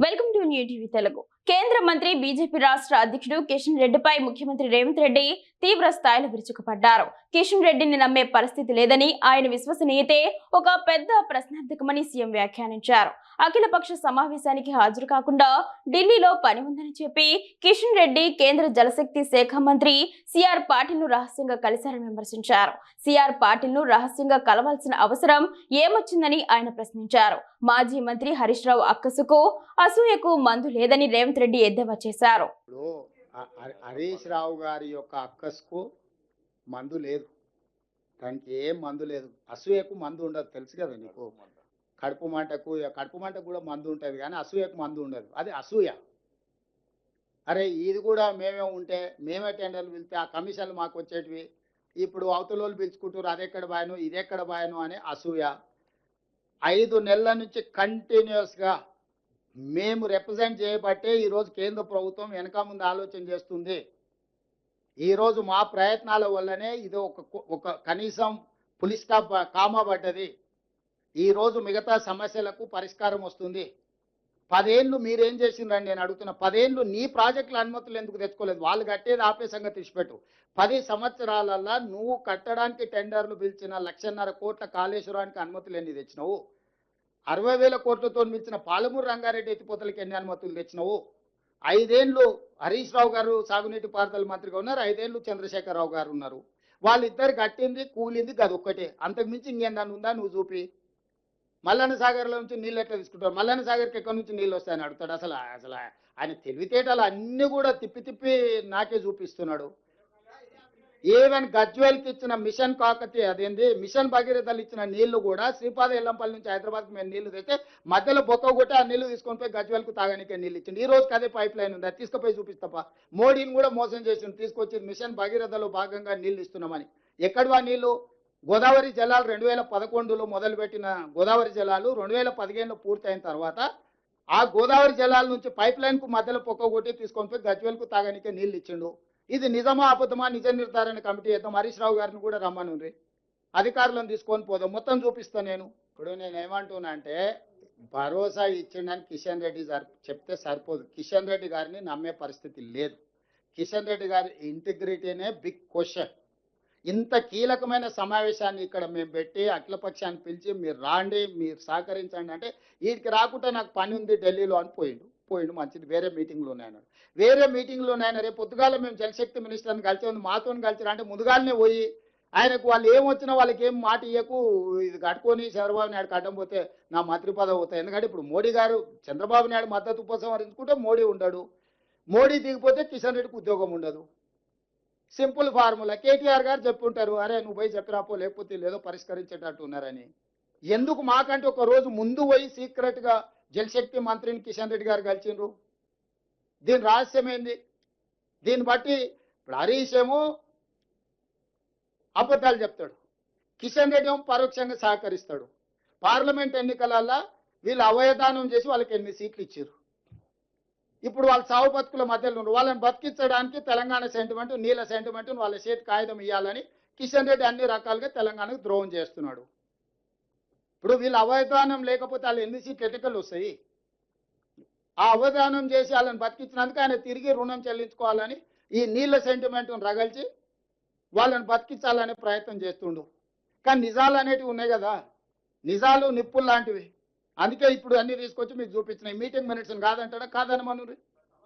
Welcome to new TV Telugu. కేంద్ర మంత్రి BJP రాష్ట్ర అధ్యక్షుడు కిషన్ రెడ్డిపై ముఖ్యమంత్రి రేవంత్ రెడ్డి తీవ్ర స్థాయిలో విరుచుకుపడ్డారు. కిషన్ రెడ్డిని నమ్మే పరిస్థితి లేదని, ఆయన విశ్వసనీయతే ఒక పెద్ద ప్రశ్నార్థకమని సీఎం వ్యాఖ్యానించారు. అఖిలపక్ష సమావేశానికి హాజరు కాకుండా ఢిల్లీలో పని ఉందని చెప్పి కిషన్ రెడ్డి కేంద్ర జలశక్తి శాఖ మంత్రి సిఆర్ పాటిల్ ను రహస్యంగా కలిశారని విమర్శించారు. సిఆర్ పాటిల్ ను రహస్యంగా కలవాల్సిన అవసరం ఏమొచ్చిందని ఆయన ప్రశ్నించారు. మాజీ మంత్రి హరీష్ రావు అక్కసుకు అసూయకు మందు లేదని రేవంత్ రెడ్డి ఎద్దేవా చేశారు. హరీష్ రావు గారి యొక్క అక్కసుకు మందు లేదు, దానికి ఏం మందు లేదు. అసూయకు మందు ఉండదు, తెలుసు కదా నీకు. కడుపు మంటకు కూడా మందు ఉంటుంది, కానీ అసూయకు మందు ఉండదు. అది అసూయ. అరే ఇది కూడా మేమే ఉంటే మేమే టెండర్లు పిలిస్తే ఆ కమిషన్లు మాకు వచ్చేటివి, ఇప్పుడు అవతలోళ్ళు పిలుచుకుంటారు, అదెక్కడ బాయను ఇదెక్కడ బాయను అనే అసూయ. 5 నెలల నుంచి కంటిన్యూస్గా మేము రిప్రజెంట్ చేయబట్టే ఈరోజు కేంద్ర ప్రభుత్వం వెనక ముందు ఆలోచన చేస్తుంది. ఈరోజు మా ప్రయత్నాల వల్లనే ఇది ఒక కనీసం పులి స్టాప్ కామా పడ్డది. ఈరోజు మిగతా సమస్యలకు పరిష్కారం వస్తుంది. 10 ఏళ్ళు మీరేం చేసిండ్రని నేను అడుగుతున్నా. 10 ఏళ్ళు నీ ప్రాజెక్టుల అనుమతులు ఎందుకు తెచ్చుకోలేదు? వాళ్ళు కట్టేది ఆపే సంగతి తీసిపెట్టు. 10 సంవత్సరాలల్లో నువ్వు కట్టడానికి టెండర్లు పిలిచిన 1,50,000 కోట్ల కాళేశ్వరానికి అనుమతులు ఎన్ని తెచ్చినావు? 60,000 కోట్లతో పిలిచిన పాలమూరు రంగారెడ్డి ఎత్తిపోతలకి ఎన్ని అనుమతులు తెచ్చినావు? 5 ఏళ్ళు హరీష్ రావు గారు సాగునీటి పారుదల మంత్రిగా ఉన్నారు, 5 ఏళ్ళు చంద్రశేఖరరావు గారు ఉన్నారు. వాళ్ళిద్దరు కట్టింది కూలింది గదొక్కటే, అంతకుమించి ఇంకేందని ఉందా నువ్వు చూపి. మల్లన్న సాగర్లో నుంచి నీళ్ళు ఎట్లా తీసుకుంటారు? మల్లన్న సాగర్కి ఎక్కడి నుంచి నీళ్ళు వస్తాయని అడుగుతాడు. అసలు ఆయన తెలివితేటలు అన్నీ కూడా తిప్పి నాకే చూపిస్తున్నాడు. ఈవెన్ గజ్వేల్కి ఇచ్చిన మిషన్ కాకతీయ అదేంది మిషన్ భగీరథలు ఇచ్చిన నీళ్లు కూడా శ్రీపాద ఎల్లంపల్లి నుంచి హైదరాబాద్కి మేము నీళ్లు తెస్తే మధ్యలో బొక్క కొట్టి ఆ నీళ్లు తీసుకొని పోయి గజ్వేల్కు తాగానికే నీళ్ళు ఇచ్చింది. ఈ రోజుకి అదే పైప్ లైన్ ఉంది, అది తీసుకుపోయి చూపిస్తాపా. మోడీని కూడా మోసం చేసింది, తీసుకొచ్చి మిషన్ భగీరథలో భాగంగా నీళ్లు ఇస్తున్నామని. ఎక్కడివా నీళ్లు? గోదావరి జలాలు 2011లో మొదలుపెట్టిన గోదావరి జలాలు 2015లో పూర్తయిన తర్వాత ఆ గోదావరి జలాల నుంచి పైప్ లైన్కు మధ్యలో పొక్క కొట్టి తీసుకొని పోయి గజ్వేల్కు తాగానికే నీళ్ళు ఇచ్చిండు. ఇది నిజమా అబద్ధమా నిజ నిర్ధారణ కమిటీ చేద్దాం. హరీష్ రావు గారిని కూడా రమ్మనుండ్రి, అధికారులను తీసుకొని పోదాం, మొత్తం చూపిస్తాను నేను. ఇప్పుడు నేను ఏమంటున్నా అంటే, భరోసా ఇచ్చిండని కిషన్ రెడ్డి గారు చెప్తే సరిపోదు. కిషన్ రెడ్డి గారిని నమ్మే పరిస్థితి లేదు. కిషన్ రెడ్డి గారి ఇంటిగ్రిటీనే బిగ్ క్వశ్చన్. ఇంత కీలకమైన సమావేశాన్ని ఇక్కడ మేము పెట్టి అఖిలపక్షాన్ని పిలిచి మీరు రాండి, మీరు సహకరించండి అంటే, వీటికి రాకుండా నాకు పని ఉంది ఢిల్లీలో అని పోయిండు. మంచిది, వేరే మీటింగ్లో ఉన్నాయన్నాడు. వేరే మీటింగ్లో ఉన్నాయన రేపు పొద్దుగాల మేము జలశక్తి మినిస్టర్ని కలిసి ఉంది, మాతో కలిసి అంటే ముందుగాలనే పోయి ఆయనకు వాళ్ళు ఏమొచ్చినా వాళ్ళకి ఏం మాట ఇయ్యకు, ఇది కట్టుకొని చంద్రబాబు నాయుడు కట్టం పోతే నా మంత్రి పదవి అవుతాయి. ఎందుకంటే ఇప్పుడు మోడీ గారు చంద్రబాబు నాయుడు మద్దతు ఉపసంహరించుకుంటే మోడీ ఉండడు, మోడీ దిగిపోతే కిషన్ రెడ్డికి ఉద్యోగం ఉండదు. Simple formula. కేటీఆర్ గారు చెప్పుంటారు, అరే నువ్వు పోయి చెప్పిరాపో లేకపోతే లేదో పరిష్కరించేటట్టు ఉన్నారని. ఎందుకు మాకంటే ఒక రోజు ముందు పోయి సీక్రెట్గా జలశక్తి మంత్రిని కిషన్ రెడ్డి గారు కలిసిండ్రు? దీని రహస్యం ఏంది? దీన్ని బట్టి ఇప్పుడు హరీష్ ఏమో అబద్ధాలు చెప్తాడు, కిషన్ రెడ్డి ఏమో పరోక్షంగా సహకరిస్తాడు. పార్లమెంట్ ఎన్నికలల్లో వీళ్ళు అవయదానం చేసి వాళ్ళకి 8 సీట్లు ఇచ్చారు. ఇప్పుడు వాళ్ళ సావు బతుకుల మధ్యలో ఉన్నారు. వాళ్ళని బతికించడానికి తెలంగాణ సెంటిమెంట్, నీళ్ళ సెంటిమెంట్ వాళ్ళ చేతి కాగితం ఇవ్వాలని కిషన్ రెడ్డి అన్ని రకాలుగా తెలంగాణకు ద్రోహం చేస్తున్నాడు. ఇప్పుడు వీళ్ళు అవయదానం లేకపోతే వాళ్ళు 8 సీట్లు ఎన్నికలు వస్తాయి. ఆ అవధానం చేసి వాళ్ళని బతికించినందుకు ఆయన తిరిగి రుణం చెల్లించుకోవాలని ఈ నీళ్ళ సెంటిమెంట్ను రగల్చి వాళ్ళని బతికించాలనే ప్రయత్నం చేస్తుండు. కానీ నిజాలు అనేటివి ఉన్నాయి కదా, నిజాలు నిప్పులు లాంటివి. అందుకే ఇప్పుడు అన్ని తీసుకొచ్చి మీకు చూపించినాయి. Meeting minutes కాదంటాడా? కాదనమను.